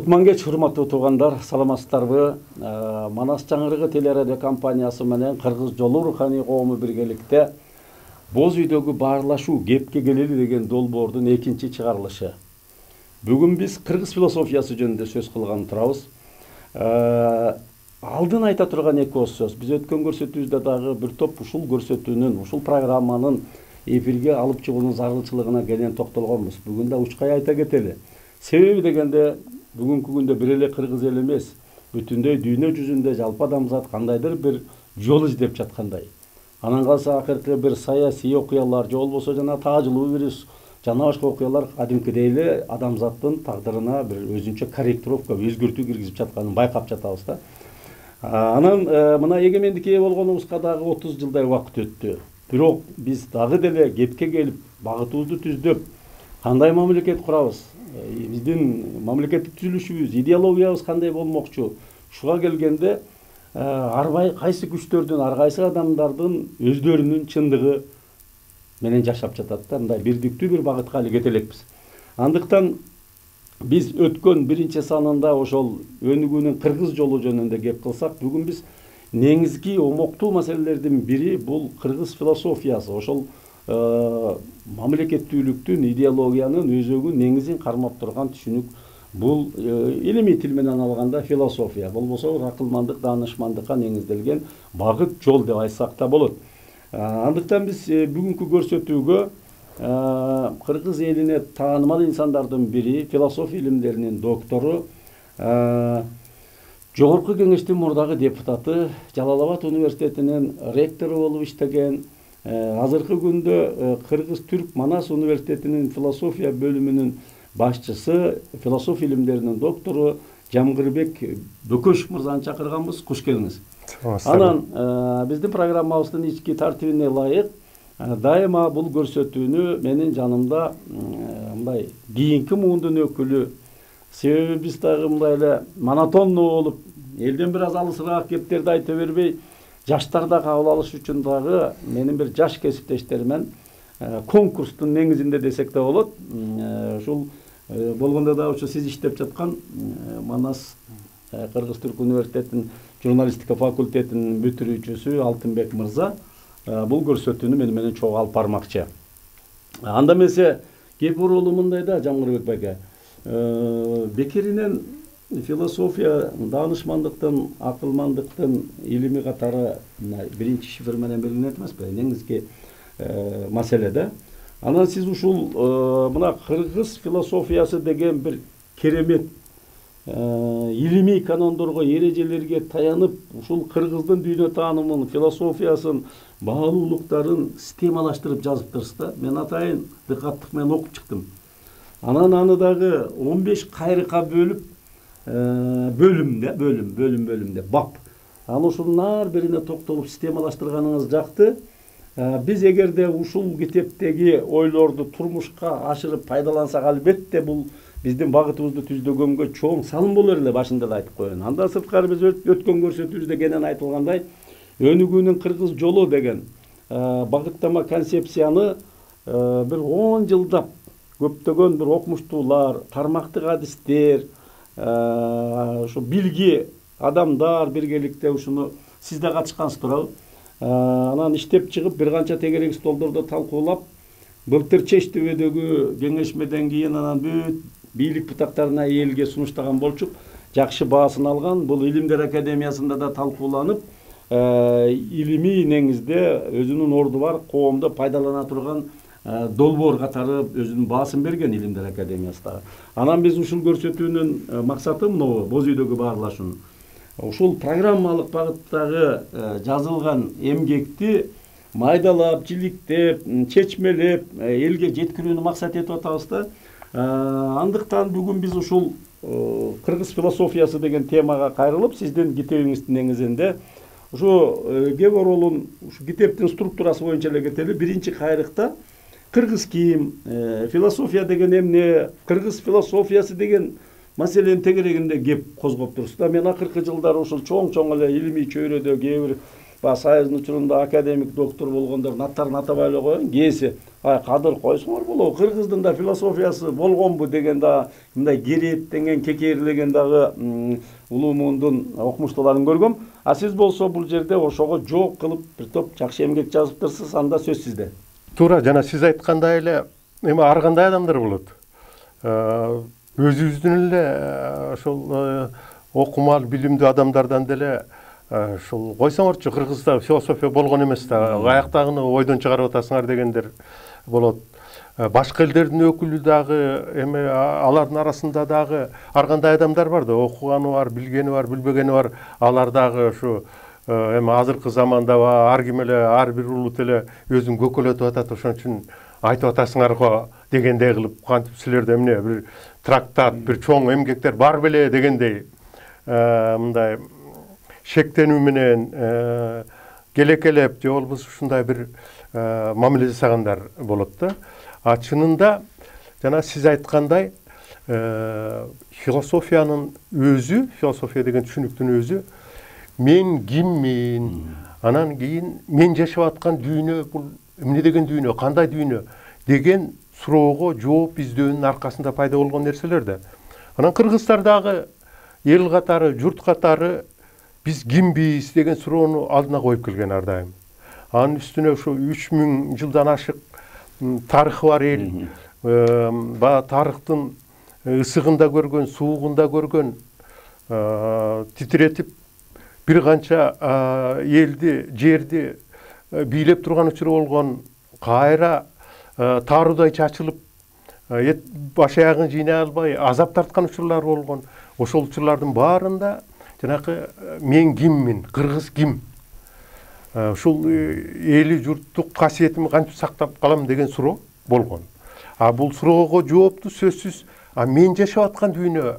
Кутмангеч урматтуу туугандар, саламатсыздарбы? Манас Жаңырыгы телерадио компаниясы менен Кыргыз жолу руханий коому биргеликте боз үйдөгү баарлашуу кепке келели деген долбоордун экинчи чыгарылышы. Бүгүн биз кыргыз философиясы жөнүндө сөз кылган турабыз. Алдын айта турган эки ооз сөз. Биз өткөн көрсөтүүбүздө дагы бир топ ушул көрсөтүүнүн, ушул программанын эфирге алып чыгуунун зарылчылыгына кенен токтолгонбуз. Бүгүн да учкай айта кетели. Себеби дегенде бүгүнкү күндө бир эле кыргыз эл эмес, бүтүндөй дүйнө жүзүндө жалпы адамзат кандайдыр бир жол издеп жаткандай. Анан калса акыркы бир саясий окуялар, же болбосо жана таажылуу вирус жана башка окуялар кадимкидей эле адамзаттын тагдырына бир өзүнчө корректировка, өзгөртүү киргизип жатканын байкап жатабыз да. Анан мына эгемендикке ээ болгонубузга дагы 30 жылдай убакыт өттү. Бирок биз дагы деле кепке келип, багытыбызды түздөп, кандай мамлекет курабыз? Биздин мамлекеттик түзүлүшүбүз, идеологиябыз кандай болмокчу? Ушуга келгенде ар кайсы күчтөрдүн, ар кайсы адамдардын өздөрүнүн чындыгы менен жашап жатат да, мындай бирдиктүү бир багытка али кете элекпиз. Андыктан биз өткөн биринчи санында ошол өнүгүүнүн кыргыз жолу жөнүндө кеп кылсак, бүгүн биз негизги омоктуу маселелердин бири бул кыргыз философиясы, ошол мамлекеттүүлүктүн, идеологиянын өзөгүн негизин кармап турган түшүнүк. Бул илимий тил менен алганда философия, болбосо акылмандык, даанышмандыкка негизделген багыт жол деп айтсак да болот. Андыктан биз бүгүнкү көрсөтүүгө кыргыз элине таанымал инсандардын бири, философия илимдеринин доктору, Жогорку Кеңештин мурдагы депутаты, Жалал Абад университетинин ректору болуп иштеген, азыркы күндө Кыргыз-Түрк Манас университетинин философия бөлүмүнүн башчысы, философия илимдеринин доктору Жамгырбек Бөкөшов мырзаны чакырганбыз. Куш келиңиз. Анан биздин программабыздын ички тартибине ылайык дайыма бул көрсөтүүнү менин жанымда мындай кийинки муундун өкүлү, себеби биз дагы мындай эле монотоннуу болуп, элден бир аз алысыраак кептерди айта бербей, жаштарда кабыл алыш үчүн дагы менин бир жаш кесиптештеримен конкурстун негизинде десек да болот. Ушул болгондо да ушу сиз иштеп жаткан Манас Кыргыз-Түрк университетинин журналистика факультетинин бүтүрүүчүсү Алтынбек мырза бул көрсөтүүнү менен чогуу алып бармакчы. Анда эмесе кеп оролу мындай да, Жамгырбек байке. Бекеринен философия, даанышмандыктын, акылмандыктын илими катары биринчи шифр менен белгиленет эмеспи? Негизги маселе да. Анан сиз ушул мына кыргыз философиясы деген бир керемет илимий канондорго, эрежелерге таянып, ушул кыргыздын дүйнө таанымын, философиясын, баалуулуктарын системалаштырып жазыптырсыз да. Мен атайын дыкаттык менен окуп чыктым. Анан аны дагы 15 кайрыкка бөлүп, бөлүм бап. Аны ушунун ар бирине токтолуп системалаштырганыңыз жакты. Биз эгерде ушул китептеги ойлорду турмушка ашырып пайдалансак, албетте бул биздин багытыбызды түздөгөнгө чоң салым болор эле, башында да айтып коеюн. Андан сырткары биз өткөн көрсөтүүбүздө кенен айтылгандай, өнүгүүнүн кыргыз жолу деген багыттама концепцияны бир 10 жылдап көптөгөн бир окумуштуулар, тармактык адистер, ушу билги адамдар биргеликте ушуну сиз да катышкансыз туурабы? Анан иштеп чыгып, бир канча тегерек столдордо талкуулап, былтыр Чештөбөдөгү кеңешмеден кийин анан бүт бийлик бутактарына элге сунуштаган болчук, жакшы баасын алган. Бул Илимдер академиясында да талкууланып, илимий негизде өзүнүн орду бар, коомдо пайдалана турган долбоор катары өзүнүн баасын берген Илимдер академиясында. Анан биз ушул көрсөтүүнүн максаты мынау, боз үйдөгү баарлашуу. Ушул программалык багыттагы жазылган эмгекти майдалап, жиликтеп, чечмелеп, элге жеткирүүнү максат этип атабыз да. Андыктан бүгүн биз ушул кыргыз философиясы деген темага кайрылып, сиздин китебиңиздин негизинде ушу кеп оролун ушу китептин структурасы боюнча эле кетели. Биринчи кайрыкта кыргыз ким, философия деген эмне, кыргыз философиясы деген маселенин тегерегинде кеп козгоп турсуз да. Мен акыркы жылдары ушул чоң эле илимий чөйрөдө кээ бир союздун учурунда академик доктор болгондордун аттарын атабай эле коеюн, кээси кадыр койсоңор болобу, кыргыздын да философиясы болгонбу деген да мындай керээттенген, кекерилеген дагы улуумундун окумуштууларын көргөм. А сиз болсо бул жерде ошого жооп кылып бир топ жакшы эмгек жазыптырсыз, анда сөз сизде. Туура, жана сиз айткандай эле эми ар кандай адамдар болот. Өзүбүздүн эле ошол окумал, билимдүү адамдардан деле ушул койсоңорчу, кыргызда философия болгон эмес да, каяктагыны ойдон чыгарып атасыңар дегендер болот. Башка элдердин өкүлү дагы эми алардын арасында дагы ар кандай адамдар бар да, окуганы бар, билгени бар, билбегени бар. Алар дагы ушу эми азыркы заманда ар ким эле, ар бир улут эле өзүн көкөлөтүп атат, ошон үчүн айтып атасыңар го дегендей кылып, кантип силерде эмне бир трактат, бир чоң эмгектер бар беле дегендей мындай шектенүү менен келекелеп же болбосо ушундай бир мамиле жасагандар болот да. А чынында жана сиз айткандай философиянын өзү, философия деген түшүнүктүн өзү мен киммин, анан кийин мен жашап аткан дүйнө бул эмне деген дүйнө, кандай дүйнө деген суроого жооп издөөнүн аркасында пайда болгон нерселер да. Анан кыргыздар дагы эл катары, журт катары биз кимбиз деген суроону алдына коюп келген ар дайым. Анын үстүнө ушу 3000 жылдан ашык тарыхы бар эл, тарыхтын ысыгында көргөн, суугунда көргөн, титиретип бир канча элди, жерди бийлеп турган учуру болгон, кайра тааруудай чачылып, баш аягын жыйнай албай азап тарткан учурлар болгон. Ошол учурлардын баарында жанакы мен киммин, кыргыз ким, ушул эли журттук касиетимди кантип сактап калам деген суроо болгон. А бул суроого жоопту сөзсүз мен жашап аткан дүйнө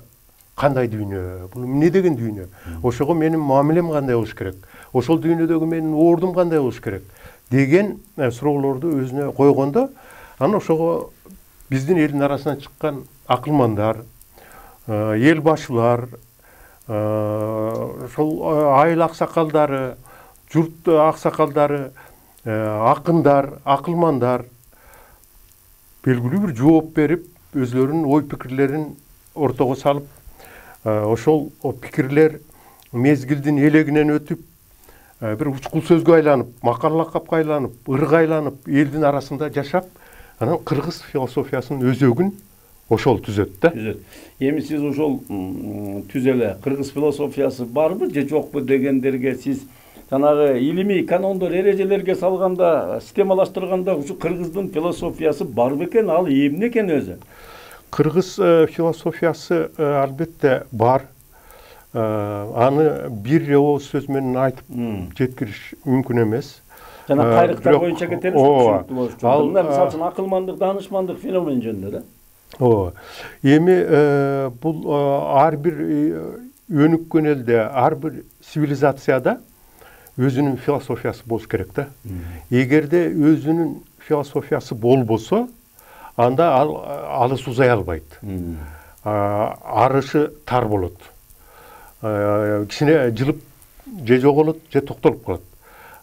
кандай дүйнө, бул эмне деген дүйнө, ошого менин мамилем кандай болуш керек, ошол дүйнөдөгү менин ордум кандай болуш керек деген суроолорду өзүнө койгондо, анан ошого биздин элдин арасынан чыккан акылмандар, эл башылар, ошол айыл аксакалдары, журт аксакалдары, акындар, акылмандар белгилүү бир жооп берип, өзлөрүнүн ой пикирлерин ортого салып, ошол пикирлер мезгилдин элегинен өтүп, бир учкул сөзгө айланып, макал лакапка айланып, ырга айланып, элдин арасында жашап, анан кыргыз философиясынын өзөгүн ошол түзөт да. Эми сиз ошол түз эле кыргыз философиясы барбы же жокпу дегендерге сиз жанагы илимий канондор, эрежелерге салганда, системалаштырганда ушу кыргыздын философиясы бар бекен, ал эмне экен өзү? Кыргыз философиясы албетте бар. Аны бир ооз сөз менен айтып жеткириш мүмкүн эмес. Жана кайрыктар боюнча кетебиз, түшүнүктүү болуш үчүн. Мына мисалы үчүн акылмандык, даанышмандык феномен жөнүндө да. Эми бул ар бир өнүккөн элде, ар бир цивилизацияда өзүнүн философиясы болуш керек да. Эгерде өзүнүн философиясы болбосо, анда ал алыс узай албайт. Арышы тар болот. Кичине жылып же жоголот, же токтолуп калат.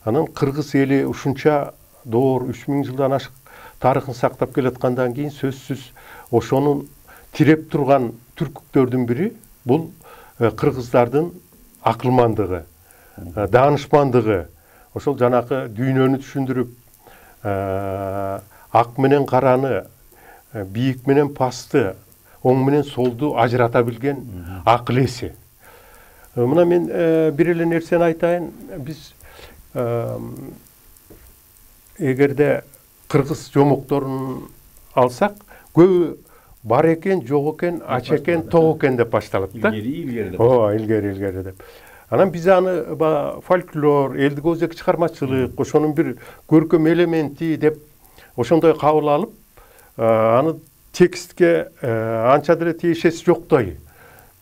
Анан кыргыз эли ушунча доор 3000 жылдан ашык тарыхын сактап келаткандан кийин сөзсүз ошонун тиреп турган түркүктөрдүн бири бул кыргыздардын акылмандыгы, даанышмандыгы. Ошол жанакы дүйнөнү түшүндүрүп, ак менен караны, бийик менен пасты, оң менен солду ажырата билген акыл эси. Мына мен бир эле нерсени айтайын. Биз эгерде кыргыз жомокторун алсак, көбү бар экен, жок экен, ач экен, ток экен деп башталат да. Илгери деп. Анан биз аны фольклор, элдик өзек чыгармачылык, ошонун бир көркөм элементи деп ошондой кабыл алып, аны текстке анча деле тиешеси жоктой.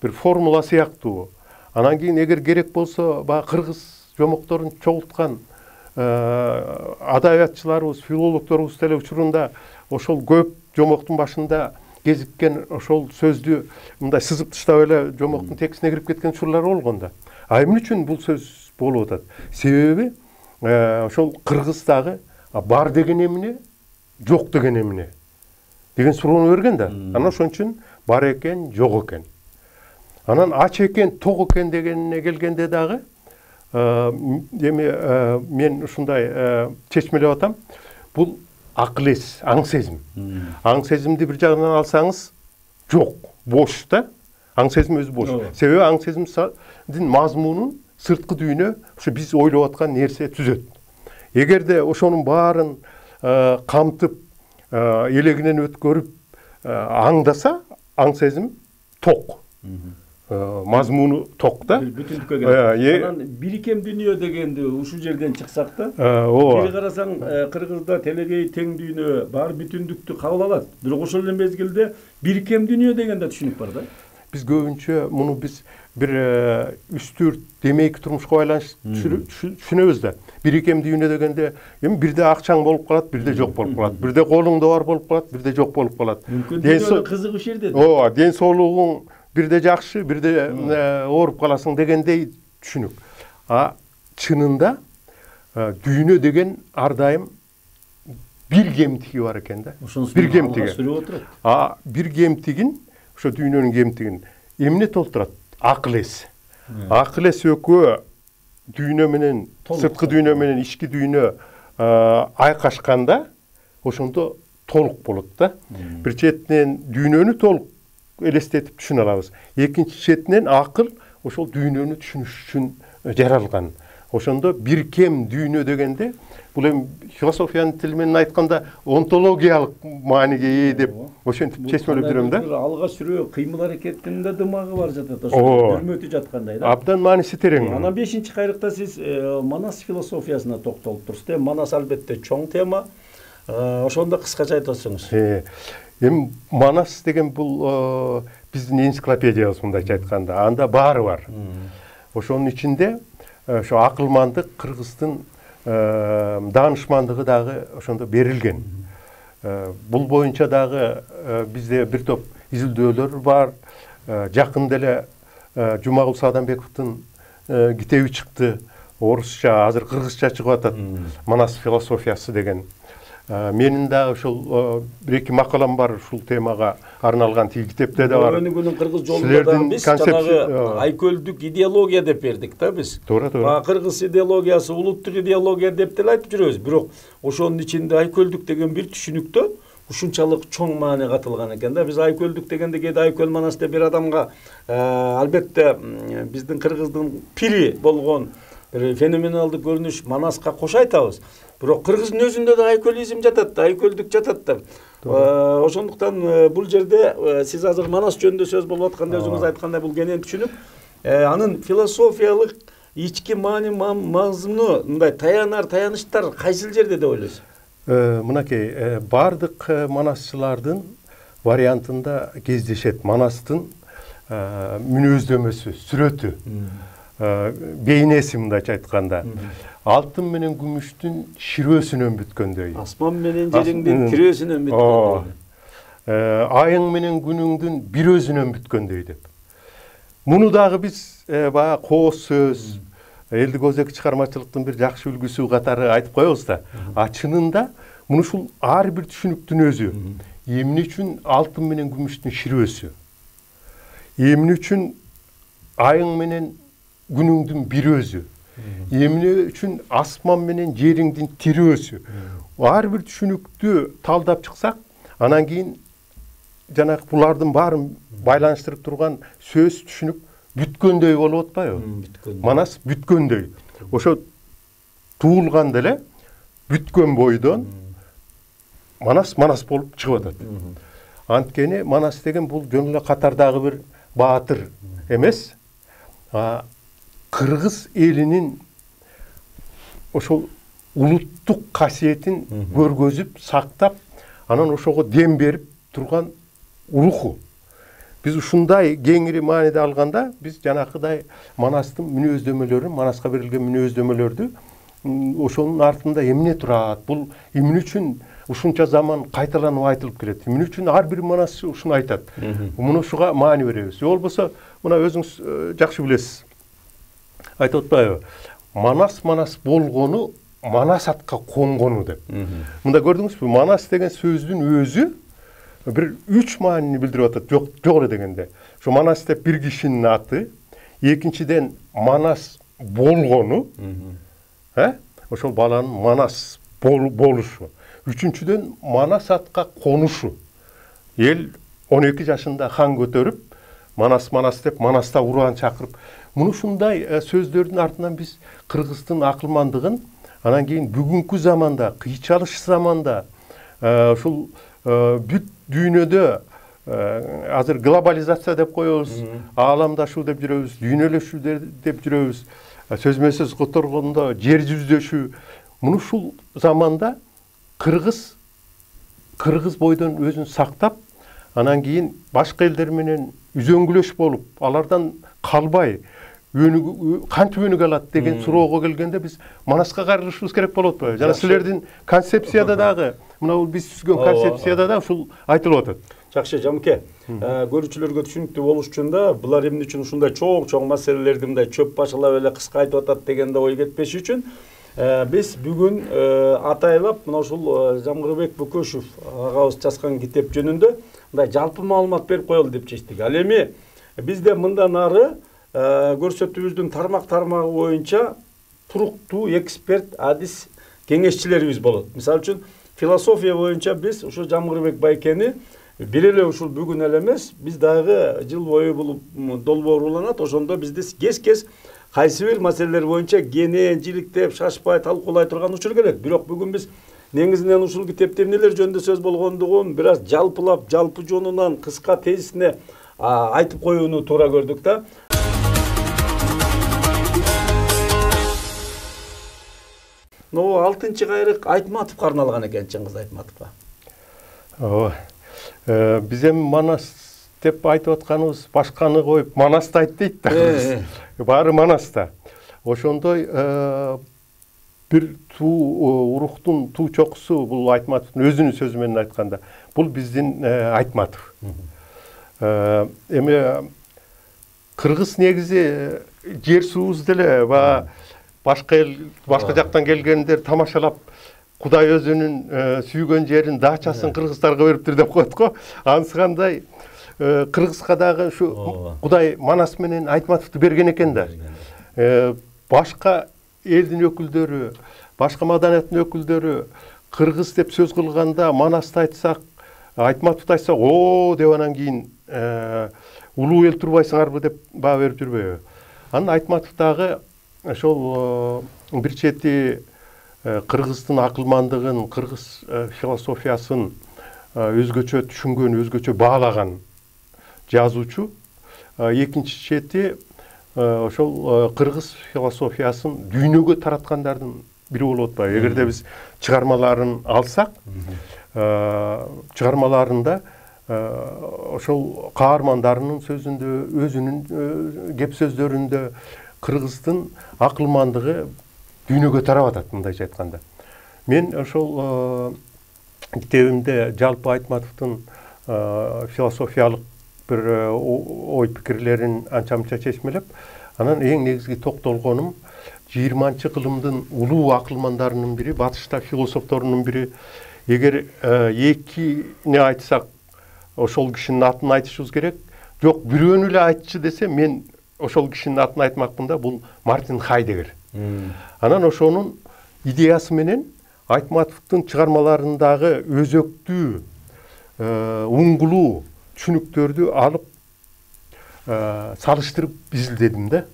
Бир формула сыяктуу. Анан кийин эгер керек болсо, кыргыз жомокторун чогулткан адабиятчыларыбыз, филологдорубуз деле учурунда ошол көп жомоктун башында кезиккен ошол сөздү мындай сызып таштап эле жомоктун текстине кирип кеткен учурлар болгон да. А эмне үчүн бул сөз болуп атат? Себеби ошол кыргыздагы бар деген эмне, жок деген эмне деген суроону берген да. Анан ошон үчүн бар экен, жок экен. Анан ач экен, ток экен дегенине келгенде дагы мен ушундай чечмелеп атам. Бул акыл эс, аң сезим. Аң сезимди бир жагынан алсаңыз жок, бош да. Аң сезим өзү бош. Себеби аң сезимдин мазмунун сырткы дүйнө ошо биз ойлоп аткан нерсе түзөт. Эгерде ошонун баарын камтып, элегинен өткөрүп аңдаса, аң сезим ток. Мазмуну ток да. Бүтүндүккө келет. Анан бирикем дүйнө дегенди ушул жерден чыксак да. Бир карасаң, кыргызда телегей тең дүйнө бар бүтүндүктү кабыл алат. Бирок ошол эле мезгилде бирикем дүйнө деген да түшүнүк бар да. Биз көбүнчө муну биз бир үстүрт демейки турмушка байланыштуу түшүнөбүз да. Бирикем дүйнө дегенде эми бирде акчаң болуп калат, бирде жок болуп калат. Бирде колуңда бар болуп калат, бирде жок болуп калат. Мүмкүн дүйнөнүн кызыгы ушул жерде. Ооба, ден соолугуң бирде жакшы, бирде ооруп каласың дегендей түшүнүк. Чынында дүйнө деген ар дайым бир кемтиги бар экен да. Бир кемтиги. Бир кемтигин, ошо дүйнөнүн кемтигин эмне толтурат? Акыл эс. Акыл эс экөө дүйнө менен, сырткы дүйнө менен ички дүйнө айкашканда ошондо толук болот да. Бир четинен дүйнөнү толук элестетип түшүнө алабыз. Экинчи четинен акыл ошол дүйнөнү түшүнүш үчүн жаралган. Ошондо бир кем дүйнө дегенде бул эми философиянын тили менен айтканда онтологиялык мааниге ээ деп ошентип чечмелеп жүрөм да. Алга сүрөө кыймыл аракетинде дымагы бар жатат, ошо өрмөтү жаткандай да. Абдан мааниси терең. Анан 5-чи кайрыкта сиз Манас философиясына токтолуп турсуз. Манас албетте чоң тема. Ошондо кыскача айтсаңыз. Эми Манас деген бул биздин энциклопедиябыз мындайча айтканда. Анда баары бар. Ошонун ичинде ошо акылмандык, кыргыздын даанышмандыгы дагы ошондо берилген. Бул боюнча дагы бизде бир топ изилдөөлөр бар. Жакында эле Жумагул Саадамбековдун китеби чыкты. Орусча, азыр кыргызча чыгып атат. Манас философиясы деген. Менин дагы ушул бир-эки макалам бар ушул темага арналган тил китепте да бар. Өнүгүүнүн кыргыз жолунда да биз жанагы айкөлдүк идеология деп бердик да биз. Туура. Кыргыз идеологиясы улуттук идеология деп деле айтып жүрөбүз. Бирок ошонун ичинде айкөлдүк деген бир түшүнүктө ушунчалык чоң маани катылган экен да. Биз айкөлдүк дегенде кээде айкөл Манас деп бир адамга албетте биздин кыргыздын пири болгон бир феноменалдык көрүнүш Манаска кошо айтабыз. Бирок кыргыздын өзүндө да айкөлизм жатат да, айкөлдүк жатат да. Ошондуктан бул жерде сиз азыр Манас жөнүндө сөз болуп атканда өзүңүз айткандай бул кенен түшүнүк. Анын философиялык ички маани мазмуну мындай таяныштар кайсыл жерде деп ойлойсуз? Мынакей бардык манасчылардын вариантында кездешет. Манастын мүнөздөмөсү, сүрөтү, бейнеси мындайча айтканда. Алтын менен күмүштүн ширөөсүнөн бүткөндөй. Асман менен жериңдин кирөөсүнөн бүткөндөй. Айың менен күнүңдүн бир өзүнөн бүткөндөй деп. Муну дагы биз баягы кооз сөз, элдик өзек чыгармачылыктын бир жакшы үлгүсү катары айтып коебуз да. Чынында муну ушул ар бир түшүнүктүн өзү. Эмне үчүн алтын менен күмүштүн ширөөсү? Эмне үчүн айың менен күнүңдүн бир өзү? Эмне үчүн асман менен жериңдин тирөөсү? Ар бир түшүнүктү талдап чыксак, анан кийин жанагы булардын баарын байланыштырып турган сөз түшүнүк бүткөндөй болуп атпайбы? Манас бүткөндөй. Ошо туулганда эле бүткөн бойдон Манас болуп чыгып атат. Анткени Манас деген бул жөн эле катардагы бир баатыр эмес. Кыргыз элинин ошол улуттук касиетин көргөзүп, сактап, анан ошого дем берип турган руху. Биз ушундай кеңири мааниде алганда, биз жанакыдай Манастын мүнөздөмөлөрүн, Манаска берилген мүнөздөмөлөрдү ошонун артында эмне турат? Бул эмне үчүн ушунча заман кайталанып айтылып келет? Эмне үчүн ар бир манасчы ушуну айтат? Муну ушуга маани беребиз. Же болбосо, мына өзүңүз жакшы билесиз. Айтып атпайбы? Манас болгону манас атқа қонгону деп. Мында көрдіңіз бе, манас деген сөздің өзі bir 3 маанини билдирип атат. Жок эле дегенде. Şu манас деп bir кишинин аты, экинчиден манас болгону, ошол баланын манас болушу. Үчүнчүдөн манас атка конушу. Эл 12 жашында хан көтөрүп, манас деп манаста ураан чакырып, муну ушундай сөздөрдүн артынан биз Кыргыздын акылмандыгын, анан кийин бүгүнкү заманда, кыйчалыш заманда, ушул бүт дүйнөдө азыр глобализация деп коебуз, ааламдашуу деп жүрөбүз, дүйнөлөшүү деп жүрөбүз, сөзмө сөз которгондо жер жүздөшүү. Муну ушул заманда кыргыз бойдон өзүн сактап, анан кийин башка элдер менен үзөңгүлөш болуп, алардан калбай кантип өнүгө алат деген суроого келгенде биз манаска кайрылышыбыз керек болот атпайбы? Жана силердин концепцияда дагы, мына бул биз түзгөн концепцияда да ушул айтылып атат. Жакшы, Жамке, көрүүчүлөргө түшүнүктүү болуш үчүн да, булар эмне үчүн ушундай чоң маселелерди мындай чөп башылап эле кыска айтып атат дегенде ой кетпеш үчүн биз бүгүн атайлап мына ушул Жамгырбек Бөкөшев агабыз жазган китеп жөнүндө мындай жалпы маалымат берип коелу деп чечтик. Ал эми бизде мындан ары көрсөтүүбүздүн тармагы боюнча туруктуу эксперт, адис кеңешчилерибиз болот. Мисалы үчүн философия боюнча биз ушу Жамгырбек байкени бир эле ушул бүгүн эле эмес, биз дагы жыл бою бул долбоор уланат, ошондо бизди кез кайсы бир маселелер боюнча кенен жиликтеп, шашпай талкуулай турган учур керек. Бирок бүгүн биз негизинен ушул китепте эмнелер жөнүндө сөз болгондугун бир аз жалпылап, жалпы жонунан кыска тезисине айтып коюуну туура көрдүк да. Но 6-кайрык Айтматовго арналган экен, Чыңгыз Айтматовго. Ооба. Биз эми манас деп айтып атканыбыз башканы коюп манасты айт дейт да. Баары манаста. Ошондой бир уруктун туу чокусу бул Айтматовдун өзүнүн сөзү менен айтканда, бул биздин Айтматов. Эми кыргыз негизи жер суубуз деле башка жактан келгендер тамашалап Кудай өзүнүн сүйгөн жерин, дачасын кыргыздарга бериптир деп коет го. Анысыкандай кыргызга дагы ушу Кудай манас менен Айтматовду берген экен да. Башка элдин өкүлдөрү, башка маданияттын өкүлдөрү кыргыз деп сөз кылганда манасты айтсак, Айтматовду айтсак, о деп анан кийин улуу эл турбайсыңарбы деп баа берип жүрбөйбү. Анан Айтматов дагы ошол бир чети кыргыздын акылмандыгын, кыргыз философиясын өзгөчө түшүнгөн, өзгөчө баалаган жазуучу. Экинчи чети ошол кыргыз философиясын дүйнөгө тараткандардын бири болуп атпайбы? Эгерде биз чыгармаларын алсак, чыгармаларында ошол каармандарынын сөзүндө, өзүнүн кеп сөздөрүндө кыргыздын акылмандыгы дүйнөгө тарап атат, мындайча айтканда. Мен ошол китебимде жалпы Айтматовдун философиялык бир ой пикирлерин анча-мынча чечмелеп, анан эң негизги токтолгонум 20-чы кылымдын улуу акылмандарынын бири, батышта философторунун бири. Эгер экини айтсак, ошол кишинин атын айтышыбыз керек. Жок, бирөөнү эле айтчы десе, мен ошол кишинин атын айтмакмын да, бул Мартин Хайдеггер. Анан ошонун идеясы менен Айтматовдун чыгармаларындагы өзөктүү, уңгулуу түшүнүктөрдү алып салыштырып изилдедим да.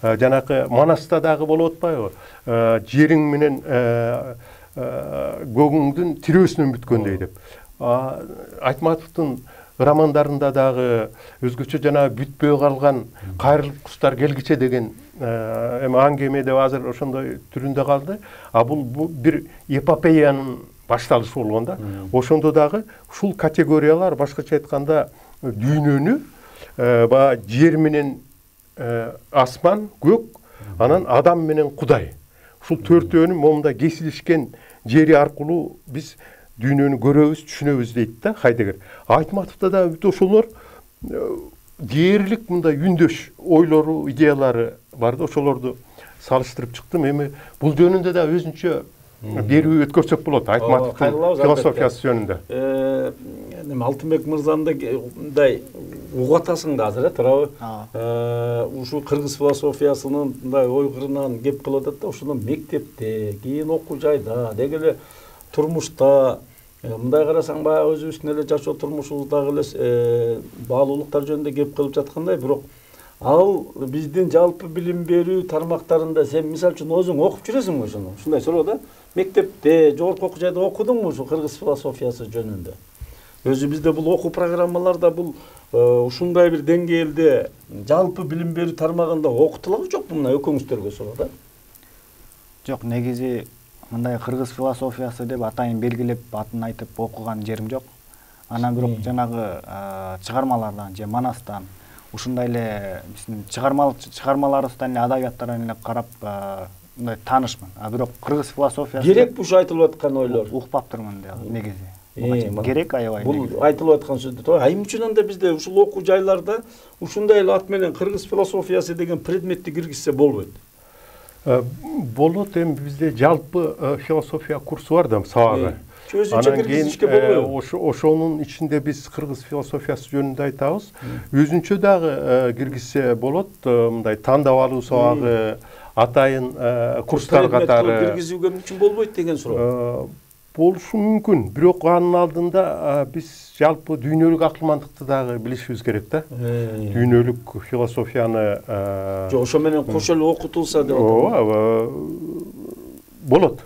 Жанакы манаста дагы болуп атпайбы? Жериң менен көгүңдүн тирөөсүнөн бүткөндөй деп. Айтматовдун романдарында дагы өзгөчө жана бүтпөй калган кайрылып куштар келгиче деген эми аңгеме деп азыр ошондой түрүндө калды. Бул бир эпопеянын башталышы болгон да. Ошондо дагы ушул категориялар, башкача айтканда, дүйнөнү жер менен асман, көк, анан адам менен Кудай. Ушул төртөөнүн момундай кесилишкен жери аркылуу биз дүйнөнү көрөбүз, түшүнөбүз дейт да Хайдеггер. Айтматовдо да бүт ошолор дээрлик мындай үндөш ойлору, идеялары бар да, ошолорду салыштырып чыктым. Эми бул жөнүндө да өзүнчө берүү өткөрсөк болот, айтматовдун философиясы жөнүндө. Алтынбек мырзандай угатасың да азыр, туурабы? Ушу кыргыз философиясынын мындай ой кырынан кеп кылып атат да, ушуну мектепте, кийин окуу жайда, деги эле турмушта, мындай карасаң баягы өзүбүздүн эле жашоо турмушубуздагы эле баалуулуктар жөнүндө кеп кылып жаткандай, бирок ал биздин жалпы билим берүү тармактарында сен мисалы үчүн өзүң окуп жүрөсүңбү ушуну? Ушундай суроо да. Мектепте, жогорку окуу жайда окудуңбу ушу кыргыз философиясы жөнүндө? Өзү бизде бул окуу программаларда бул ушундай бир деңгээлде жалпы билим берүү тармагында окутулабы жокпу? Мына экөөңүздөргө суроо да. Жок, негизи мындай кыргыз философиясы деп атайын белгилеп атын айтып окуган жерим жок. Анан бирок жанагы чыгармалардан же манастан ушундай эле биздин чыгармаларыбыздан эле адабияттардан эле карап мындай таанышмын. Бирок кыргыз философиясы керек ушу айтылып аткан ойлор. Укпаптырмын негизи. Керек аябай. Бул айтылып аткан сөздү. Айым үчүн анда бизде ушул окуу жайларда ушундай эле ат менен кыргыз философиясы деген предметти киргизсе болбойт. Болот, эми бизде жалпы философия курсу бар да, сабагы. Анан кийин ошонун ичинде биз кыргыз философиясы жөнүндө айтабыз. Өзүнчө дагы киргизсе болот, мындай тандап алуу сабагы, атайын курстар катары киргизүүгө мүмкүн болбойт деген суроо. Болушу мүмкүн, бирок анын алдында биз жалпы дүйнөлүк акылмандыкты дагы билишибиз керек да. Дүйнөлүк философияны ошо менен кошо эле окутулса деп атам. Болот.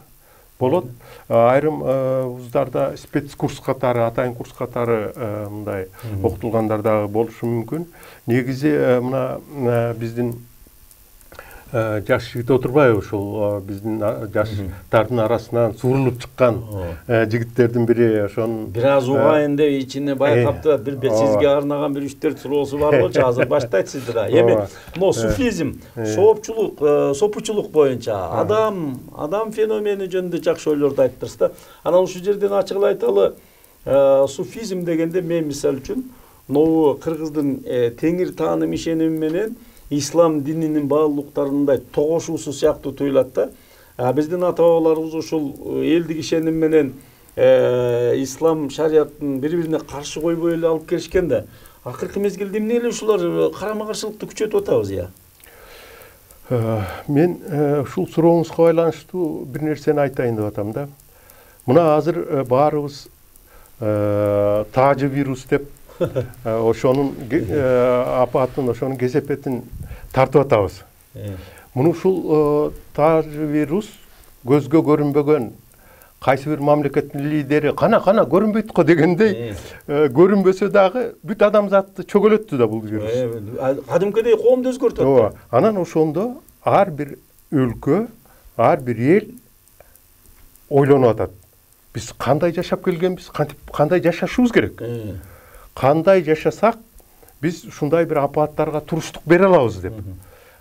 Болот. Айрым вуздарда спецкурс катары, атайын курс катары мындай окутулгандар дагы болушу мүмкүн. Негизи мына биздин жаш жигит отурбайбы, ушул биздин жаштардын арасынан сурулуп чыккан жигиттердин бири, ошонун бир аз угайын деп ичине байкаптыр. Бир сизге арнаган бир 3-4 суроосу бар болчу, азыр баштайт сизди да. Эми но суфизм, сопучулук боюнча адам феномени жөнүндө жакшы ойлорду айттырсыз да. Анан ушул жерден ачык айталы, суфизм дегенде мен мисалы үчүн могу кыргыздын теңир тааным ишеними менен ислам дининин баалуулуктарындай тогошуусу сыяктуу туюлат да. Биздин ата бабаларыбыз ушул элдик ишеним менен ислам шариятын бири-бирине каршы койбой эле алып келишкен да. Акыркы мезгилде эмне эле ушулар карама каршылыкты күчөтүп атабыз, Мен ушул сурооңузга байланыштуу бир нерсени айтайын деп атам да. Мына азыр баарыбыз таажы вирус деп ошонун апатын, ошонун кесепетин тартып атабыз. Муну ушул таажы вирус көзгө көрүнбөгөн кайсы бир мамлекеттин лидери кана көрүнбөйт го дегендей көрүнбөсө дагы бүт адамзатты чөгөлөттү да бул вирус. Кадимкидей коомду өзгөртөт. Анан ошондо ар бир өлкө, ар бир эл ойлонуп атат. Биз кандай жашап келгенбиз, кандай жашашыбыз керек? Кандай жашасак биз ушундай бир апааттарга туруштук бере алабыз деп.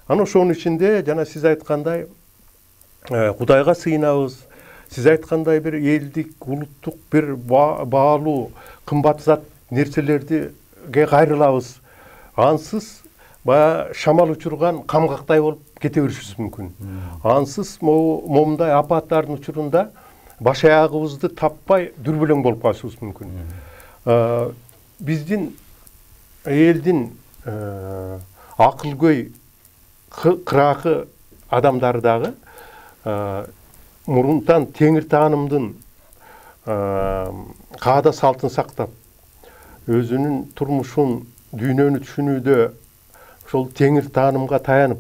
Анан ошонун ичинде жана сиз айткандай Кудайга сыйынабыз. Сиз айткандай бир элдик, улуттук бир баалуу, кымбат зат нерселерге кайрылабыз. Ансыз баягы шамал учурган камгактай болуп кете беришибиз мүмкүн. Ансыз момундай апааттардын учурунда баш аягыбызды таппай дүрбөлөң болуп калышыбыз мүмкүн. Биздин элдин акылгөй кыракы адамдары дагы мурунтан теңир таанымдын каада салтын сактап, өзүнүн турмушун, дүйнөнү түшүнүүдө ошол теңир таанымга таянып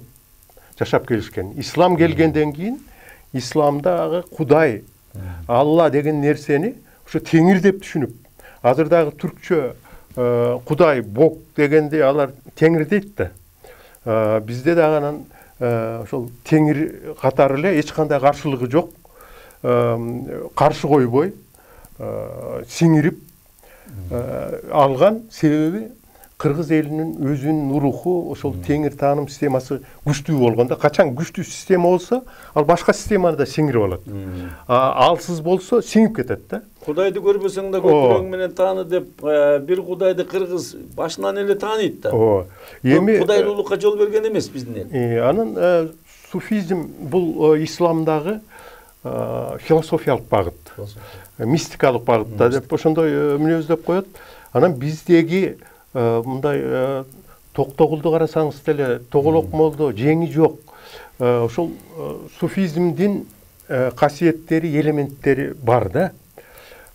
жашап келишкен. Ислам келгенден кийин исламдагы Кудай, Алла деген нерсени ошо теңир деп түшүнүп, азыр дагы түркчө Кудай, Бог дегенде алар теңир дейт да. Бизде дагы анан ошол теңир катары эле эч кандай каршылыгы жок. Каршы койбой, сиңирип алган себеби кыргыз элинин өзүнүн руху, ошол теңир тааным системасы күчтүү болгондо. Качан күчтүү система болсо, ал башка системаны да сиңирип алат. Алсыз болсо сиңип кетет да. Кудайды көрбөсөң да көтүрөң менен тааны деп бир Кудайды кыргыз башынан эле тааныйт да. Эми кудайлуулукка жол берген эмес биздин эл. Анын суфизм бул исламдагы философиялык багыт, мистикалык багытта деп ошондой мүнөздөп коет. Анан биздеги мындай Токтогулду карасаңыз деле Тоголок молдо жеңи жок. Ошол суфизмдин касиеттери, элементтери бар да.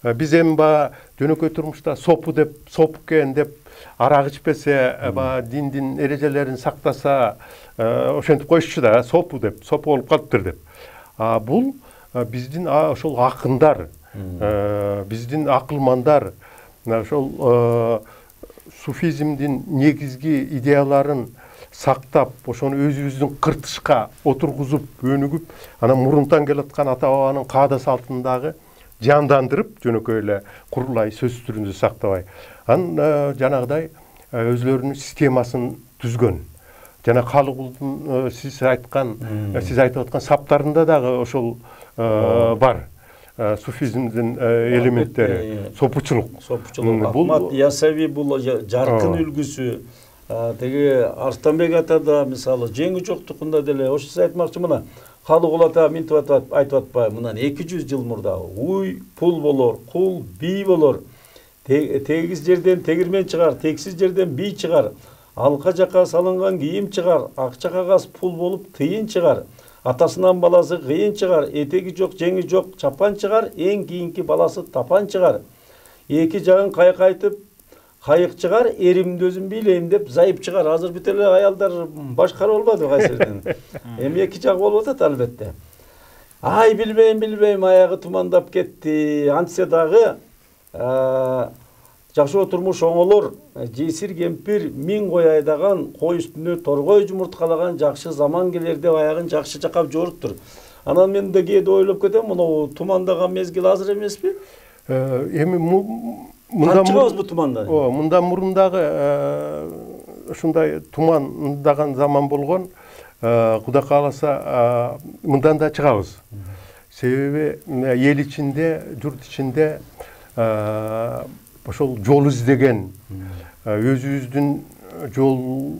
Биз эми баягы жөнөкөй турмушта сопу деп, соп экен деп арак ичпесе, баягы диндин эрежелерин сактаса, ошентип коюшчу да, сопу деп, сопу болуп калыптыр деп. Бул биздин ошол акындар, биздин акылмандар ошол суфизмдин негизги идеяларын сактап, ошону өзүбүздүн кыртышка отургузуп, өнүгүп, анан мурунтан келаткан ата бабанын каада салтындагы жандандырып, жөнөкөй эле курулай сөз түрүндө сактабай. Анан жанагыдай өзлөрүнүн системасын түзгөн. Жана Калыгулдун сиз айтып аткан саптарында дагы ошол бар. Суфизмдин элементтери, сопучулук. Ахмат Ясави бул жаркын үлгүсү. Теги Арстанбек ата да мисалы жеңи жоктукунда деле ошо сиз айтмакчы мына Калыгул ата минтип айтып атпайбы, мындан 200 жыл мурда уй пул болор, кул бий болор. Тегиз жерден тегирмен чыгар, тексиз жерден бий чыгар. Алка жака салынган кийим чыгар, акча кагаз пул болуп тыйын чыгар. Атасынан баласы кыйын чыгар, этеги жок, жеңи жок, чапан чыгар, эң кийинки баласы тапан чыгар. Эки жагын кайкайтып кайык чыгар, эримди өзүм бийлейм деп зайып чыгар. Азыр бүт эле аялдар башкара болбоду кайсырдын. Эми эки жак болуп атат албетте. Ай билбейм, аягы тумандап кетти. Антсе дагы жакшы турмуш оңолор, жесир кемпир миң кой айдаган, кой үстүнө торгой жумурткалаган жакшы заман келер деп аягын жакшы жакап жоруптур. Анан мен да кээде ойлоп кетем, мына тумандаган мезгил азыр эмеспи? Эми чыгабыз бу тумандан. Мындан мурундагы ушундай тумандаган заман болгон, Кудай кааласа мындан да чыгабыз. Себеби эл ичинде, журт ичинде ошол жол издеген, өзүбүздүн жолго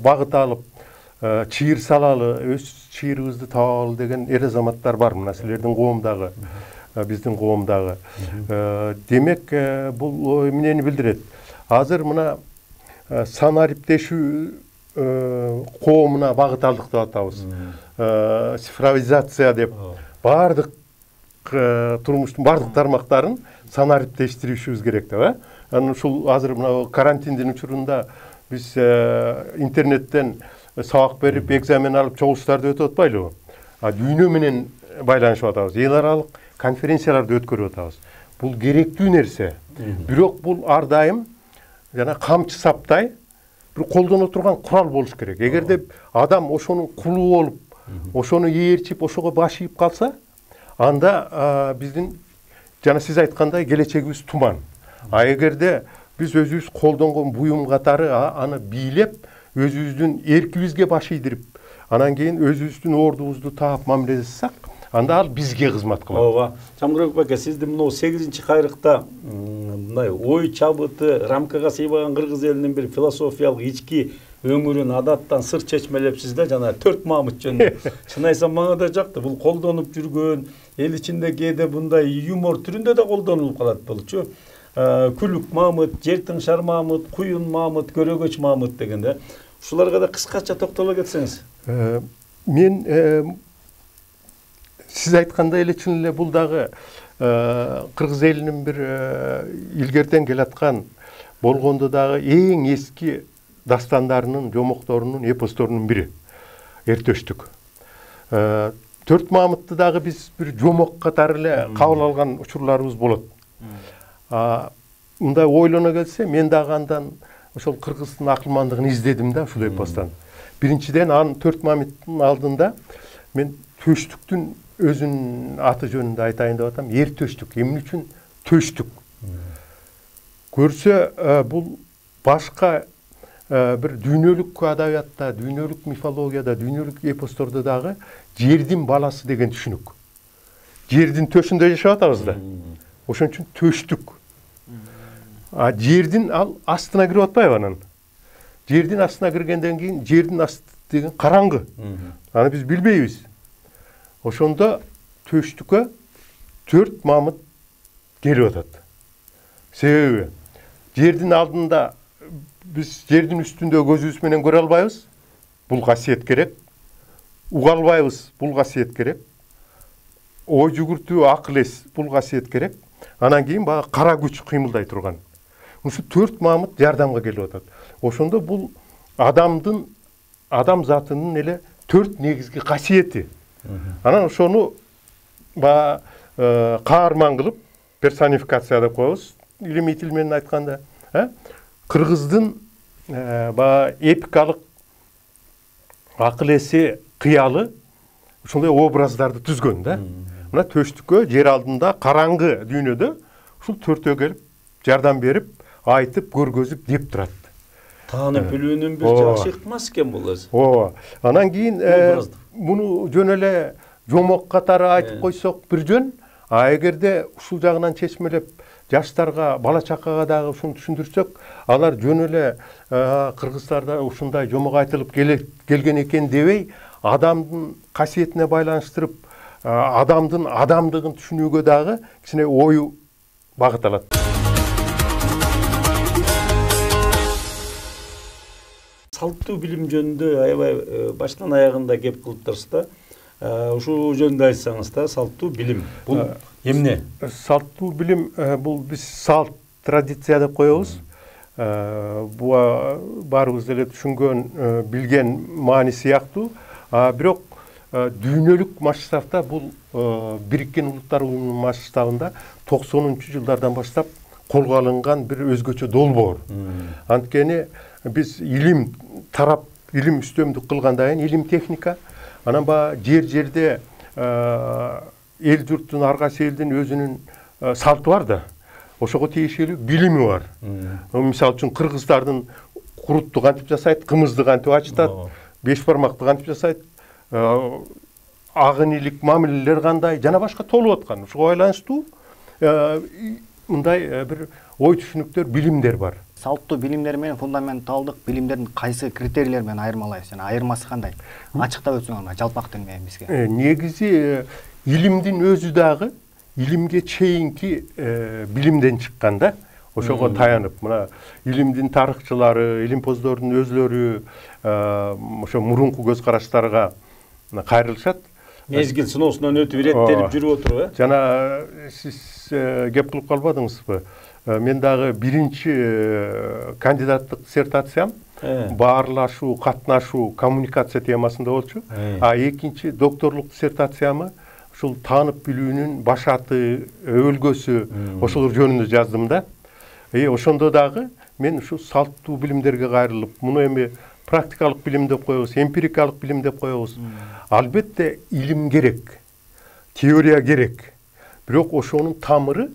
багыт алып, чыйыр салалы, өз чыйырыбызды табалы деген эр азаматтар бар мына силердин коомдагы, биздин коомдагы. Демек, бул эмнени билдирет? Азыр мына санариптешүү коомуна багыт алдык деп атабыз. Цифровизация деп бардык турмуштун бардык тармактарын санариптештиришибиз керек деп. Анан ушул азыр мына карантиндин учурунда биз интернеттен сабак берип, экзамен алып, чогулуштарды өтүп атпайлыбы? Дүйнө менен байланышып атабыз. Эл аралык конференцияларды өткөрүп атабыз. Бул керектүү нерсе. Бирок бул ар дайым жана камчы саптай бир колдоно турган курал болуш керек. Эгерде адам ошонун кулу болуп, ошону ээрчип, ошого баш ийип калса, анда биздин жана сиз айткандай келечегибиз туман. Эгерде биз өзүбүз колдонгон буюм катары аны бийлеп, өзүбүздүн эркибизге баш ийдирип, анан кийин өзүбүздүн ордубузду таап мамиле жасасак, анда ал бизге кызмат кылат. Ооба. Жамгырбек байке, сиздин мына 8-кайрыкта мындай ой чабыты, рамкага сыйбаган кыргыз элинин бир философиялык ички өңүрүн адаттан сыр чечмелепсиз да, жана 4 мамыт жөнүндө. Чын айтсам мага да жакты. Бул колдонуп жүргөн, эл ичинде кээде мындай юмор түрүндө да колдонулуп калат болчу. Күлүк мамыт, жертыңшар мамыт, куюн мамыт, көрөгөч мамыт дегенде. Ушуларга да кыскача токтоло кетсеңиз. Мен сиз айткандай эле чын эле бул дагы кыргыз элинин бир илгертен келаткан болгондо дагы эң эски дастандарынын, жомокторунун, эпосторунун бири. Эртөштүк. 4 мамытты дагы биз бир жомок катары эле кабыл алган учурларыбыз болот. Мындай ойлоно келсе, мен дагы андан ошол кыргыздын акылмандыгын издедим да ушул эпостон. Биринчиден анын 4 мамыттын алдында мен төштүктүн өзүнүн аты жөнүндө айтайын деп атам. Эртөштүк. Эмне үчүн төштүк? Көрсө бул башка бир дүйнөлүк адабиятта, дүйнөлүк мифологияда, дүйнөлүк эпостордо дагы жердин баласы деген түшүнүк. Жердин төшүндө жашап атабыз да. Ошон үчүн төштүк. Жердин ал астына кирип атпайбы анан? Жердин астына киргенден кийин жердин деген караңгы. Аны биз билбейбиз. Ошондо төштүккө 4 мамыт келип атат. Себеби жердин алдында биз жердин үстүндө көзүбүз менен көрө албайбыз. Бул касиет керек. Уга албайбыз. Бул касиет керек. Ой жүгүртүү, акыл эс, бул касиет керек. Анан кийин баягы кара күч кыймылдай турган. Ушу 4 мамыт жардамга келип атат. Ошондо бул адам затынын эле 4 негизги касиети. Анан ошону баягы каарман кылып персонификация деп коебуз. Илимий тил менен айтканда, кыргыздын баягы эпикалык акыл эси, кыялы ушундай образдарды түзгөн да. Мына төштүккө жер алдында караңгы дүйнөдө ушул 4өө келип жардам берип, айтып, көргөзүп деп турат. Таанып билүүнүн бир жакшы ыкмасы экен бул өзү. Ооба. Анан кийин муну жөн эле жомок катары айтып койсок бир жөн, а эгерде ушул жагынан чечмелеп жаштарга, бала чакага дагы ушуну түшүндүрсөк, алар жөн эле кыргыздарда ушундай жомок айтылып келген экен дебей, адамдын касиетине байланыштырып, адамдын адамдыгын түшүнүүгө дагы кичине ою багыт алат. Салттуу билим жөнүндө аябай баштан аягында кеп кылып турсуз да. Ушул жөнүндө айтсаңыз да, салттуу билим бул эмне? Салттуу билим бул биз салт, традиция деп коебуз. Бул баарыбыз деле түшүнгөн, билген маани сыяктуу. Бирок дүйнөлүк масштабта бул Бириккен Улуттар Уюмунун масштабында 90-жылдардан баштап колго алынган бир өзгөчө долбоор. Анткени биз илим тарап, илим үстөмдүк кылгандан кийин илим техника, анан жерде эл журттун, ар кайсы элдин өзүнүн салты бар да. Ошого тиешелүү билими бар. Мисалы үчүн кыргыздардын курутту кантип жасайт, кымызды кантип ачытат, 5 бармакты кантип жасайт, агынилик мамилелер кандай, жана башка толуп аткан. Ушуга байланыштуу мындай бир ой түшүнүктөр, билимдер бар. Салттуу билимдер менен фундаменталдык билимдердин кайсы критерийлер менен айырмалайбыз? Жана айырмасы кандай? Ачыктап өтсөңөр жалпак тил менен бизге. Негизи илимдин өзү дагы илимге чейинки билимден чыккан да. Ошого таянып, мына илимдин тарыхчылары, илимпоздордун өзлөрү ошо мурунку көз караштарга кайрылышат. Мезгил сыноосунан өтүп иреттелип жүрүп отуруп, Жана сиз кеп кылып калбадыңызбы? Мен дагы биринчи кандидаттык диссертациям баарлашуу, катнашуу, коммуникация темасында болчу. Экинчи докторлук диссертациямы ушул таанып билүүнүн башаты, өлгөсү, ошолор жөнүндө жаздым да. Ошондо дагы мен ушу салттуу билимдерге кайрылып, муну эми практикалык билим деп коебуз, эмпирикалык билим деп коебуз. Албетте илим керек, теория керек. Бирок ошонун тамыры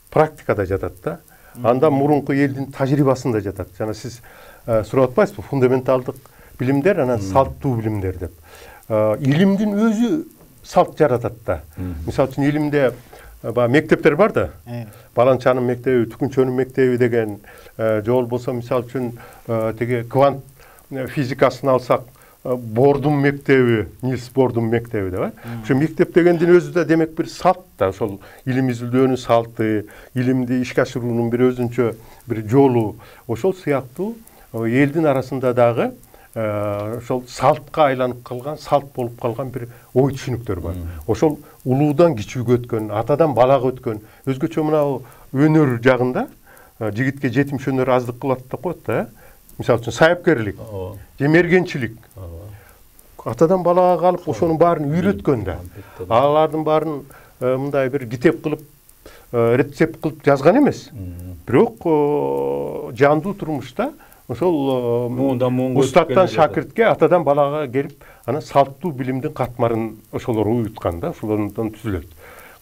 практикада жатат да. Анда мурунку элдин тажрыйбасында жатат. Жана сиз сурап атпайсызбы, фундаменталдык билимдер, анан салттуу билимдер деп. Илимдин өзү салт жаратат да. Мисалы үчүн илимде мектептер бар да. Баланчанын мектеби, Түкүнчөнүн мектеби деген, же болбосо мисалы үчүн теге квант физикасын алсак, Бордун мектеби, Нильс Бордун мектеби деп. Ошо мектеп дегендин өзү да демек бир салт да, ошол илим изилдөөнүн салты, илимди ишке ашыруунун бир өзүнчө бир жолу. Ошол сыяктуу элдин арасында дагы ошол салтка айланып калган, салт болуп калган бир ой түшүнүктөр бар. Ошол улуудан кичүүгө өткөн, атадан балага өткөн, өзгөчө мына өнөр жагында жигитке жетимиш өнөр аздык кылат деп коет да. Мисалы үчүн сайыпкерлик, же мергенчилик. Атадан балага калып ошонун баарын үйрөткөн да. Алардын баарын мындай бир китеп кылып, рецепт кылып жазган эмес. Бирок жандуу турмушта ошол устаттан шакиртке, атадан балага келип, анан салттуу билимдин катмарын ошолор уюткан да, ошолордон түзүлөт.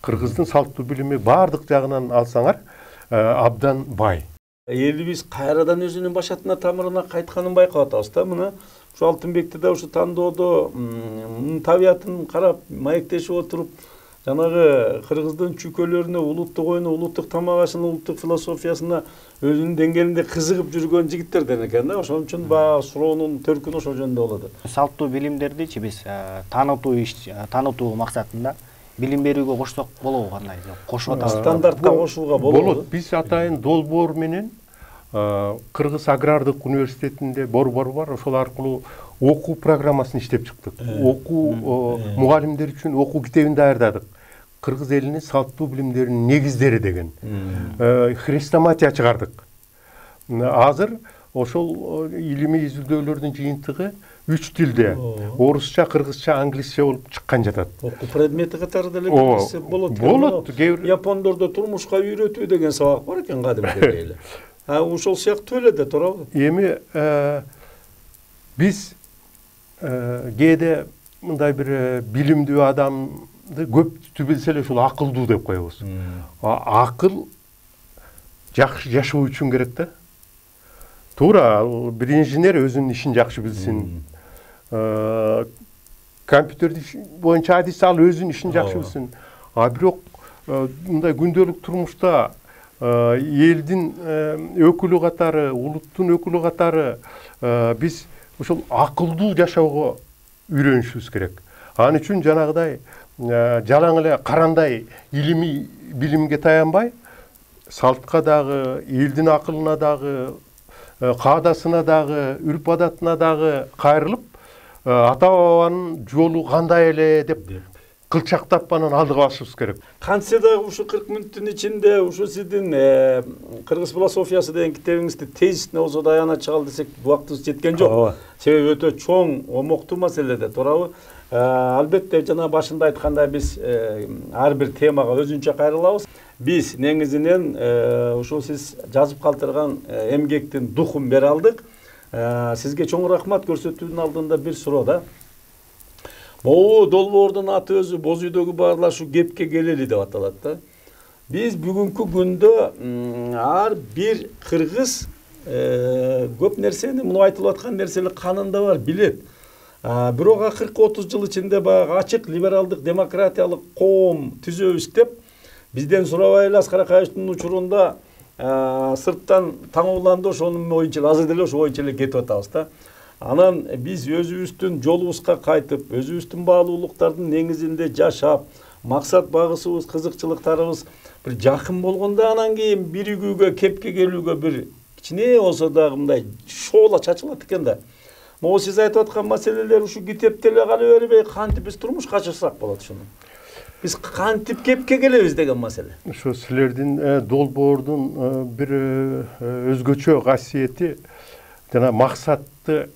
Кыргыздын салттуу билими баардык жагынан алсаңар абдан бай. Элибиз кайрадан өзүнүн башатына, тамырына кайтканын байкап атабыз да. Мына ушу Алтынбекте да ушу тандоодо табиятын карап, маектешип отуруп, жанагы кыргыздын чүйкөлөрүнө, улуттук оюна, улуттук тамак ашына, улуттук философиясына өзүнүн деңгээлинде кызыгып жүргөн жигиттерден экен да. Ошон үчүн баягы суроонун төркүнү ошол жөнүндө болот. Салттуу билимдердичи биз таанытуу максатында билим берүүгө кошсок болобу, кандай? Кошуп атабыз. Стандартка кошууга болот. Биз атайын долбоор менен Кыргыз агрардык университетинде борбор бар, ошол аркылуу окуу программасын иштеп чыктык. Окуу мугалимдер үчүн окуу китебин даярдадык. Кыргыз элинин салттуу билимдеринин негиздери деген хрестоматия чыгардык. Азыр ошол илимий изилдөөлөрдүн жыйынтыгы 3 тилде: орусча, кыргызча, англисче болуп чыккан жатат. Окуу предмети катары деле келсе болот. Болот. Япондордо турмушка үйрөтүү деген сабак бар экен кадимдеги эле. Ошол сыяктуу эле да, туурабы? Эми биз кээде мындай бир билимдүү адамды көптү билсе эле ушул акылдуу деп коебуз. Акыл жакшы жашоо үчүн керек да. Туура, бир инженер өзүнүн ишин жакшы билсин. Компьютер боюнча адис ал өзүнүн ишин жакшы билсин. Бирок мындай күндөлүк турмушта элдин өкүлү катары, улуттун өкүлү катары биз ошол акылдуу жашоого үйрөнүшүбүз керек. Ал үчүн жанагыдай жалаң эле карандай илимий билимге таянбай, салтка дагы, элдин акылына дагы, каадасына дагы, үрп адатына дагы кайрылып, ата бабанын жолу кандай эле деп кылчактап анан алдыга басышыбыз керек. Кантсе дагы ушу 40 мүнөттүн ичинде ушу сиздин Кыргыз философиясы деген китебиңизди тезисине болсо да аянат чыгал десек убактыбыз жеткен жок. Себеби өтө чоң, омоктуу маселеде, туурабы? Албетте жана башында айткандай биз ар бир темага өзүнчө кайрылабыз. Биз негизинен ушул сиз жазып калтырган эмгектин духун бере алдык. Сизге чоң рахмат көрсөтүүнүн алдында бир суроо да. Могу долбоордун аты өзү боз үйдөгү баарлар ушу кепке келели деп аталат да. Биз бүгүнкү күндө ар бир кыргыз көп нерсени, муну айтылып аткан нерселер канында бар, билет. Бирок 40-30 жыл ичинде баягы ачык либералдык демократиялык коом түзөбүз деп бизден сурабай эле Аскар Акаевичтин учурунда сырттан таң уланды, ошонун боюнча азыр деле ошо боюнча эле кетип атабыз да. Анан биз өзүбүздүн жолубузга кайтып, өзүбүздүн баалуулуктардын негизинде жашап, максат багысыбыз, кызыкчылыктарыбыз бир жакын болгондо, анан кийин бир үйгүгө кепке келүүгө бир кичине болсо дагы мындай шоола чачылат экен да. Могу сиз айтып аткан маселелер ушу китепте эле кала бербей, кантип биз турмушка чыксак болот ушуну? Биз кантип кепке келебиз деген маселе. Ошо силердин долбоордун бир өзгөчө касиети жана максатты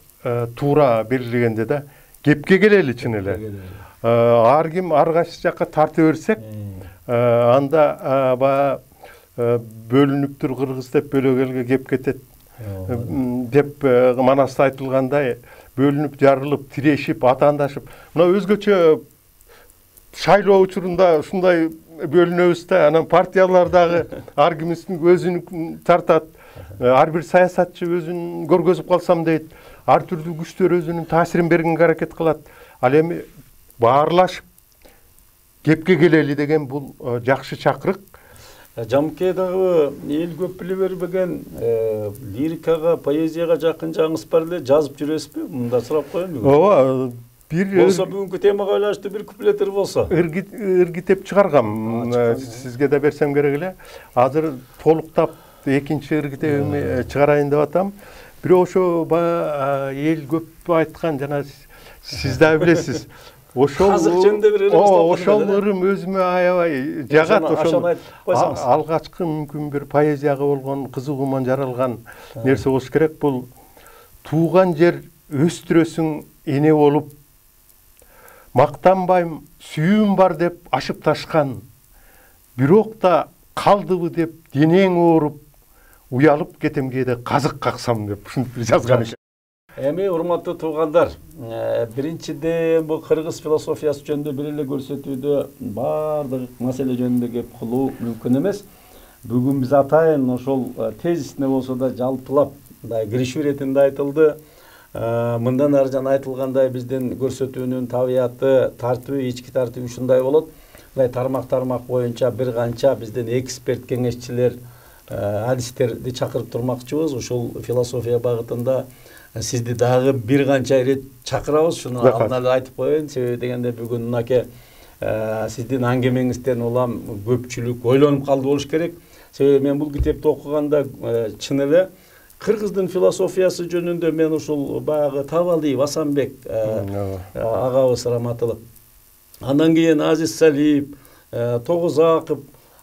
туура белгилегенде да, кепке келели чын эле. Ар ким ар кайсы жакка тарта берсек, анда баягы бөлүнүптүр кыргыз деп бөлөк элге кеп кетет деп манаста айтылгандай, бөлүнүп жарылып, тирешип, атаандашып. Мына өзгөчө шайлоо учурунда ушундай бөлүнөбүз да, анан партиялар дагы ар кимисин өзүнүн тартат. Ар бир саясатчы өзүн көргөзүп калсам дейт. Ар түрдүү күчтөр өзүнүн таасирин бергенге аракет кылат. Ал эми баарлашып кепке келели деген бул жакшы чакырык. Жамке дагы эл көп биле бербеген лирикага, поэзияга жакын жагыңыз бар эле, жазып жүрөсүзбү? Мында сурап коеюн бүгүн. Ооба, бир болсо бүгүнкү темага байланыштуу бир куплеттер болсо. Иргитеп чыгаргам. Сизге да берсем керек эле. Азыр толуктап экинчи иргитебимди чыгарайын деп атам. Бирок ошо эл көп айткан, жана сиз да билесиз. Ошол ырым өзүмө аябай жагат. Ошол алгачкы мүмкүн бир поэзияга болгон кызыгууман жаралган нерсе болуш керек. Бул тууган жер өстүрөсүң эне болуп, мактанбайм, сүйүүм бар деп ашып ташкан, бирок да калдыбы деп денең ооруп, уялып кетем кээде казык каксам деп ушинтип жазган экен. Эми урматтуу туугандар, биринчиден бул кыргыз философиясы жөнүндө бир эле көрсөтүүдө баардык маселе жөнүндө кеп кылуу мүмкүн эмес. Бүгүн биз атайын ошол тезисине болсо да жалпылап киришүү иретинде айтылды. Мындан ары жана айтылгандай биздин көрсөтүүнүн табияты, тартиби, ички тартиби ушундай болот. мындай тармак боюнча бир канча бизден эксперт кеңешчилер, адистерди чакырып турмакчыбыз. Ушул философия багытында сизди дагы бир канча ирет чакырабыз. Шуну алдын ала айтып коеюн. Себеби дегенде бүгүн мынакей сиздин аңгемеңизден улам көпчүлүк ойлонуп калды болуш керек. Себеби мен бул китепти окуганда чын эле кыргыздын философиясы жөнүндө мен ушул баягы Табалиев Асанбек агабыз раматылык, андан кийин Азиз Салиев, Тогузаков,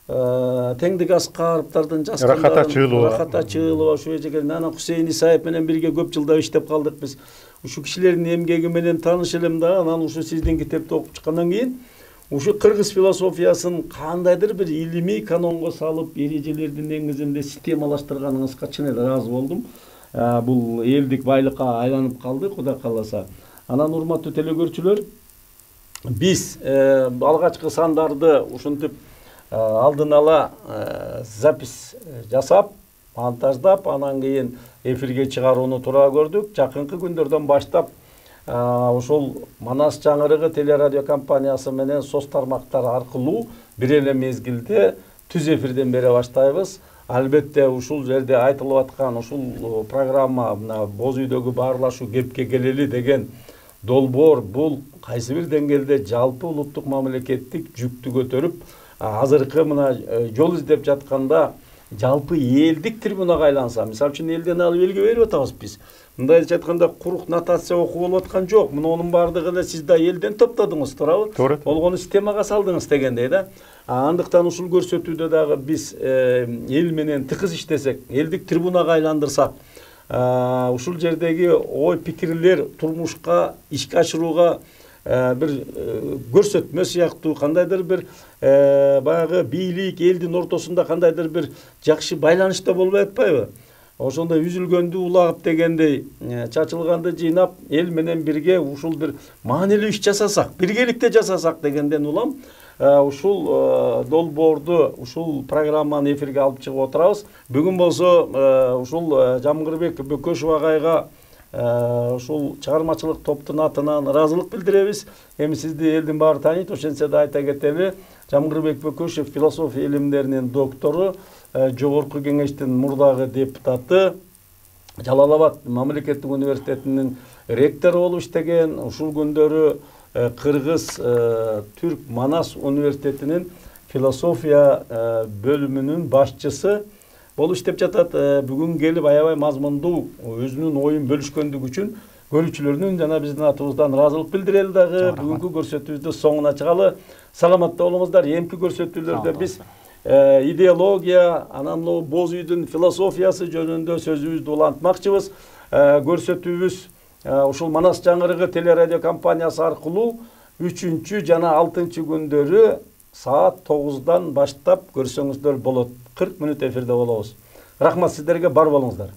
Теңдик Аскаровдордун жазгандарын, Рахат Ачылова, ушу эжекелден анан Хусейин Исаев менен бирге көп жылдар иштеп калдык биз. Ушу кишилердин эмгеги менен тааныш элем да. Анан ушу сиздин китепти окуп чыккандан кийин ушу кыргыз философиясын кандайдыр бир илимий канонго салып, эрежелердин негизинде системалаштырганыңызга чын эле ыраазы болдум. Бул элдик байлыкка айланып калды, Кудай кааласа. Анан урматтуу телекөрүүчүлөр, биз алгачкы сандарды ушинтип алдын ала запись жасап, монтаждап, анан кийин эфирге чыгарууну туура көрдүк. Жакынкы күндөрдөн баштап ушул Манас Жаңырыгы телерадио компаниясы менен соц тармактар аркылуу бир эле мезгилде түз эфирден бере баштайбыз. Албетте ушул жерде айтылып аткан ушул программа мына боз үйдөгү баарлашуу кепке келели деген долбоор бул кайсы бир деңгээлде жалпы улуттук мамлекеттик жүктү көтөрүп, азыркы мына жол издеп жатканда жалпы элдик трибунага айланса, мисалы үчүн элден алып элге берип атабыз биз. Мындайча айтканда курук нотация окуу болуп аткан жок. Мунун баардыгы эле сиз да элден топтодуңуз, туурабы? Туура. Болгону системага салдыңыз дегендей да. Андыктан ушул көрсөтүүдө дагы биз эл менен тыкыз иштесек, элдик трибунага айландырсак, ушул жердеги ой пикирлер турмушка ишке ашырууга бир көрсөтмө сыяктуу кандайдыр бир баягы бийлик элдин ортосунда кандайдыр бир жакшы байланышта болбой атпайбы? Ошондой үзүлгөндү улагып дегендей чачылганды жыйнап эл менен бирге ушул бир маанилүү иш жасасак, биргеликте жасасак дегенден улам ушул долбоорду, ушул программаны эфирге алып чыгып отурабыз. Бүгүн болсо ушул Жамгырбек Бөкөшов агайга ушул чыгармачылык топтун атынан ыраазылык билдиребиз. Эми сизди элдин баары тааныйт, ошентсе да айта кетели. Жамгырбек Бөкөшев философия илимдеринин доктору, жогорку кеңештин мурдагы депутаты, Жалал-Абад мамлекеттик университетинин ректору болуп иштеген, ушул күндөрү Кыргыз Түрк Манас университетинин философия бөлүмүнүн башчысы болуп иштеп жатат. Бүгүн келип аябай мазмундуу өзүнүн оюн бөлүшкөндүгү үчүн көрүүчүлөрдүн жана биздин атыбыздан ыраазылык билдирели дагы. Бүгүнкү көрсөтүүбүздү соңуна чыгалы. Саламатта болуңуздар. Эмки көрсөтүүлөрдө биз идеология, анан боз үйдүн философиясы жөнүндө сөзүбүздү улантмакчыбыз. Көрсөтүүбүз ушул Манас Жаңырыгы телерадио компаниясы аркылуу 3 жана 6 күндөрү саат 9-дан баштап көрсөңүздөр болот. 40 мүнөт эфирде болобуз. Рахмат сиздерге, бар болуңуздар.